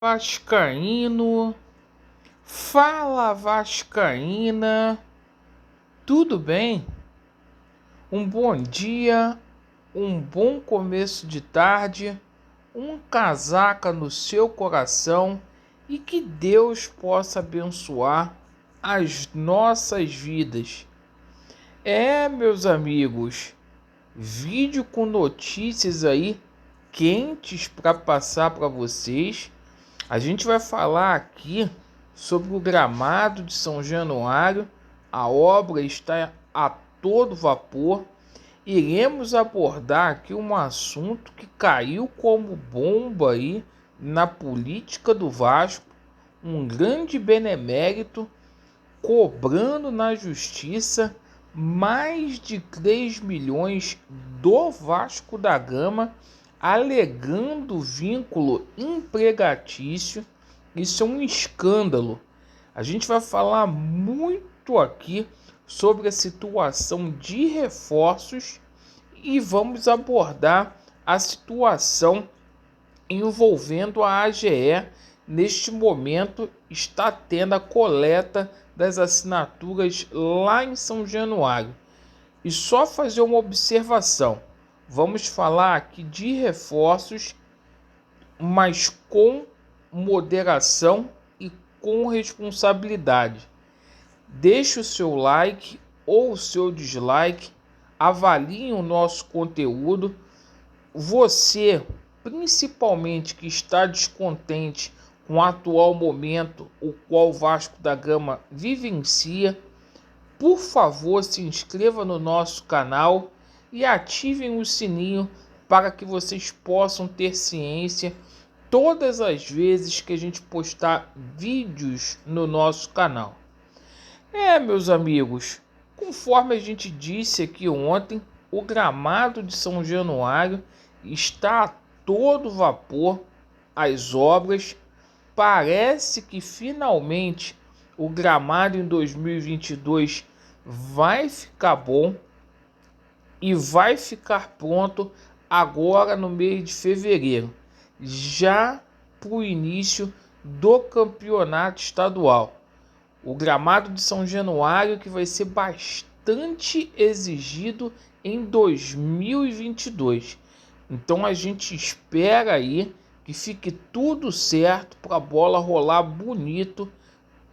Vascaíno, fala Vascaína, tudo bem? Um bom dia, um bom começo de tarde, casaca no seu coração e que Deus possa abençoar as nossas vidas. Meus amigos, vídeo com notícias aí quentes para passar para vocês. A gente vai falar aqui sobre o gramado de São Januário. A obra está a todo vapor. Iremos abordar aqui um assunto que caiu como bomba aí na política do Vasco. Um grande benemérito cobrando na justiça mais de 3 milhões do Vasco da Gama, alegando vínculo empregatício. Isso é um escândalo. A gente vai falar muito aqui sobre a situação de reforços e vamos abordar a situação envolvendo a AGE. Neste momento está tendo a coleta das assinaturas lá em São Januário. E só fazer uma observação. Vamos falar aqui de reforços, mas com moderação e com responsabilidade. Deixe o seu like ou o seu dislike, avaliem o nosso conteúdo. Você, principalmente que está descontente com o atual momento o qual o Vasco da Gama vivencia, por favor, se inscreva no nosso canal e ativem o sininho para que vocês possam ter ciência todas as vezes que a gente postar vídeos no nosso canal. Meus amigos, conforme a gente disse aqui ontem, o gramado de São Januário está a todo vapor. As obras, parece que finalmente o gramado em 2022 vai ficar bom e vai ficar pronto agora no mês de fevereiro, já para o início do campeonato estadual. O gramado de São Januário que vai ser bastante exigido em 2022. Então a gente espera aí que fique tudo certo para a bola rolar bonito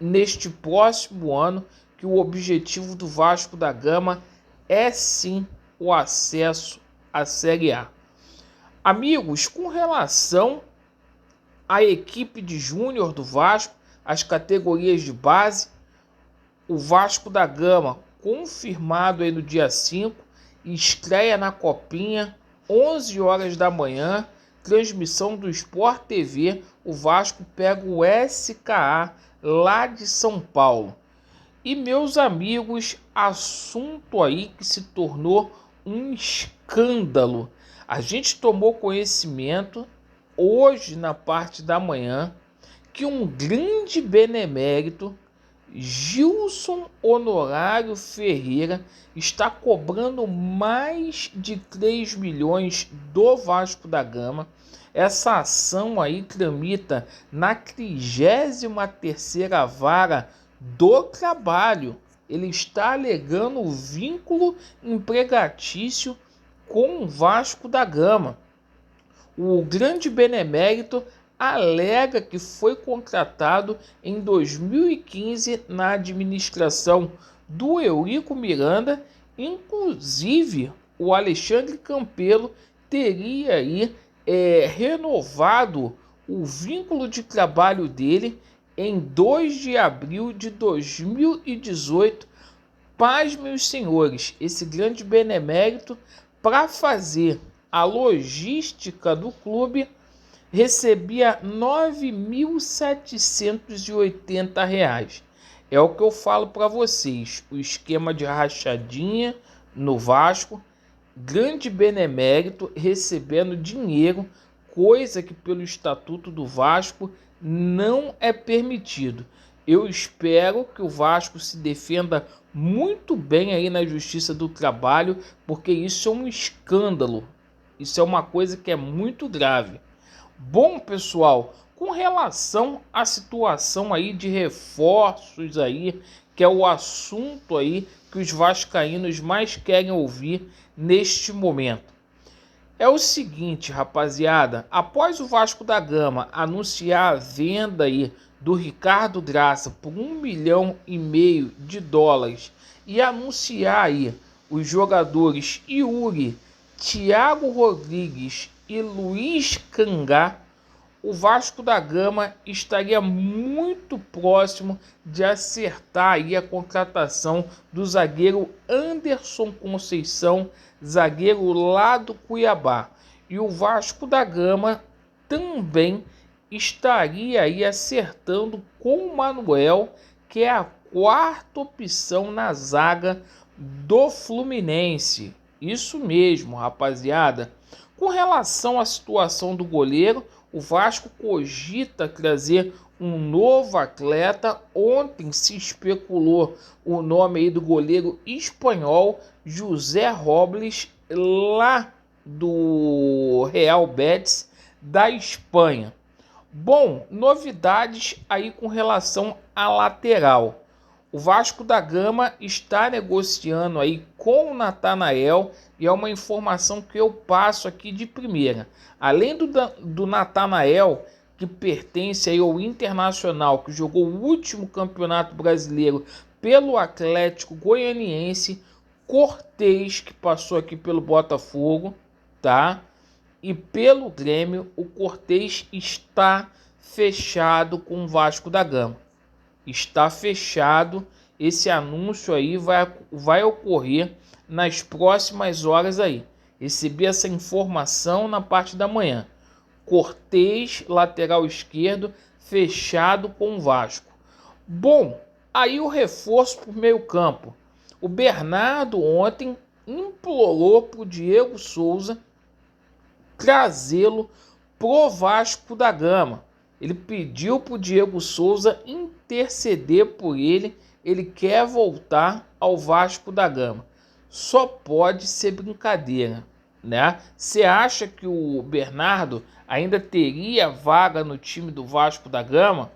neste próximo ano, que o objetivo do Vasco da Gama é sim o acesso à Série A. Amigos, com relação à equipe de júnior do Vasco, as categorias de base, o Vasco da Gama confirmado aí no dia 5, estreia na Copinha, 11 horas da manhã, transmissão do Sport TV. O Vasco pega o SKA lá de São Paulo. E meus amigos, assunto aí que se tornou um escândalo. A gente tomou conhecimento hoje na parte da manhã que um grande benemérito, Gilson Honorário Ferreira, está cobrando mais de 3 milhões do Vasco da Gama. Essa ação aí tramita na 33ª Vara do Trabalho. Ele está alegando o vínculo empregatício com o Vasco da Gama. O grande benemérito alega que foi contratado em 2015 na administração do Eurico Miranda. Inclusive, o Alexandre Campelo teria aí renovado o vínculo de trabalho dele em 2 de abril de 2018. Paz, meus senhores, esse grande benemérito, para fazer a logística do clube, recebia R$ 9.780. É o que eu falo para vocês, o esquema de rachadinha no Vasco, grande benemérito recebendo dinheiro, coisa que pelo estatuto do Vasco não é permitido. Eu espero que o Vasco se defenda muito bem aí na Justiça do Trabalho, porque isso é um escândalo, isso é uma coisa que é muito grave. Bom, pessoal, com relação à situação aí de reforços aí, que é o assunto aí que os vascaínos mais querem ouvir neste momento. É o seguinte, rapaziada, após o Vasco da Gama anunciar a venda aí do Ricardo Graça por US$ 1,5 milhão e anunciar aí os jogadores Yuri, Thiago Rodrigues e Luiz Cangá, o Vasco da Gama estaria muito próximo de acertar aí a contratação do zagueiro Anderson Conceição, zagueiro lá do Cuiabá. E o Vasco da Gama também estaria aí acertando com o Manuel, que é a quarta opção na zaga do Fluminense. Isso mesmo, rapaziada. Com relação à situação do goleiro, o Vasco cogita trazer um novo atleta. Ontem se especulou o nome aí do goleiro espanhol José Robles, lá do Real Betis da Espanha. Bom, novidades aí com relação à lateral. O Vasco da Gama está negociando aí com o Natanael e é uma informação que eu passo aqui de primeira. Além do Natanael, que pertence aí ao Internacional, que jogou o último Campeonato Brasileiro pelo Atlético Goianiense, Cortez, que passou aqui pelo Botafogo, tá? E pelo Grêmio, o Cortez está fechado com o Vasco da Gama. Está fechado, esse anúncio aí vai ocorrer nas próximas horas aí. Recebi essa informação na parte da manhã. Cortez, lateral esquerdo, fechado com o Vasco. Bom, aí o reforço por meio campo. O Bernardo ontem implorou para o Diego Souza trazê-lo pro Vasco da Gama. Ele pediu para o Diego Souza interceder por ele. Ele quer voltar ao Vasco da Gama. Só pode ser brincadeira, né? Você acha que o Bernardo ainda teria vaga no time do Vasco da Gama?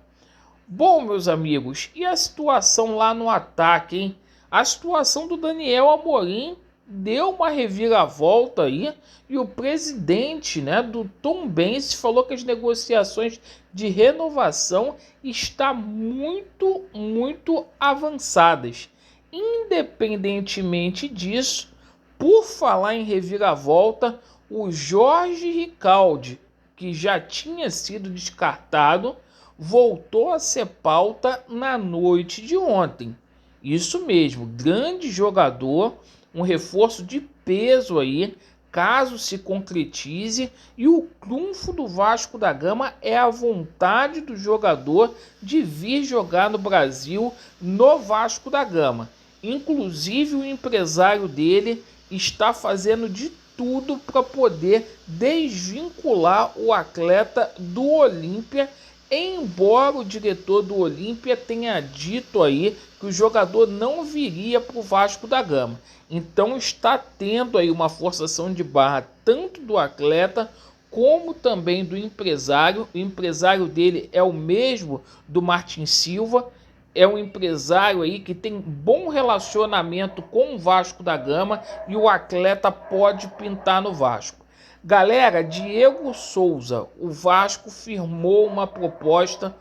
Bom, meus amigos, e a situação lá no ataque, hein? A situação do Daniel Amorim deu uma reviravolta aí e o presidente, né, do Tombense falou que as negociações de renovação estão muito avançadas. Independentemente disso, por falar em reviravolta, o Jorge Ricaldi, que já tinha sido descartado, voltou a ser pauta na noite de ontem. Isso mesmo, grande jogador, um reforço de peso aí, caso se concretize, e o trunfo do Vasco da Gama é a vontade do jogador de vir jogar no Brasil, no Vasco da Gama. Inclusive o empresário dele está fazendo de tudo para poder desvincular o atleta do Olímpia, embora o diretor do Olímpia tenha dito aí que o jogador não viria para o Vasco da Gama. Então está tendo aí uma forçação de barra tanto do atleta como também do empresário. O empresário dele é o mesmo do Martin Silva, é um empresário aí que tem bom relacionamento com o Vasco da Gama e o atleta pode pintar no Vasco. Galera, Diego Souza, o Vasco firmou uma proposta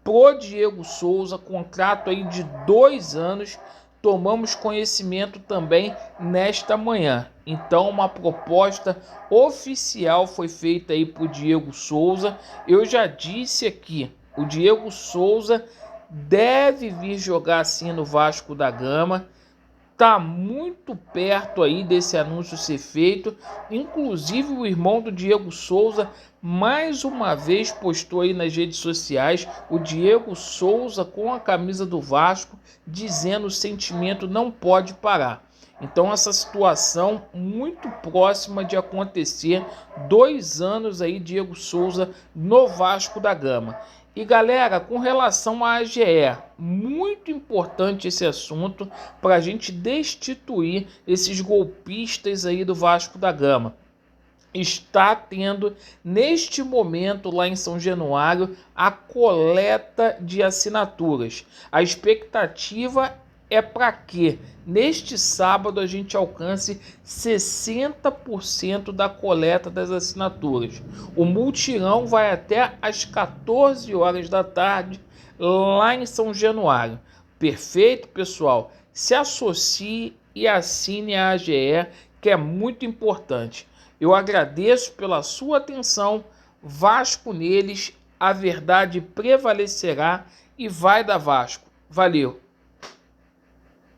pro Diego Souza, contrato aí de 2 anos, tomamos conhecimento também nesta manhã. Então uma proposta oficial foi feita aí pro Diego Souza. Eu já disse aqui, o Diego Souza deve vir jogar assim no Vasco da Gama. Tá muito perto aí desse anúncio ser feito. Inclusive o irmão do Diego Souza mais uma vez postou aí nas redes sociais o Diego Souza com a camisa do Vasco, dizendo o sentimento não pode parar. Então essa situação muito próxima de acontecer, 2 anos aí Diego Souza no Vasco da Gama. E galera, com relação à AGE, muito importante esse assunto para a gente destituir esses golpistas aí do Vasco da Gama. está tendo, neste momento, lá em São Januário, a coleta de assinaturas. A expectativa é para que, neste sábado, a gente alcance 60% da coleta das assinaturas. O mutirão vai até às 14 horas da tarde, lá em São Januário. Perfeito, pessoal? Se associe e assine a AGE, que é muito importante. Eu agradeço pela sua atenção. Vasco neles, a verdade prevalecerá e vai dar Vasco. Valeu!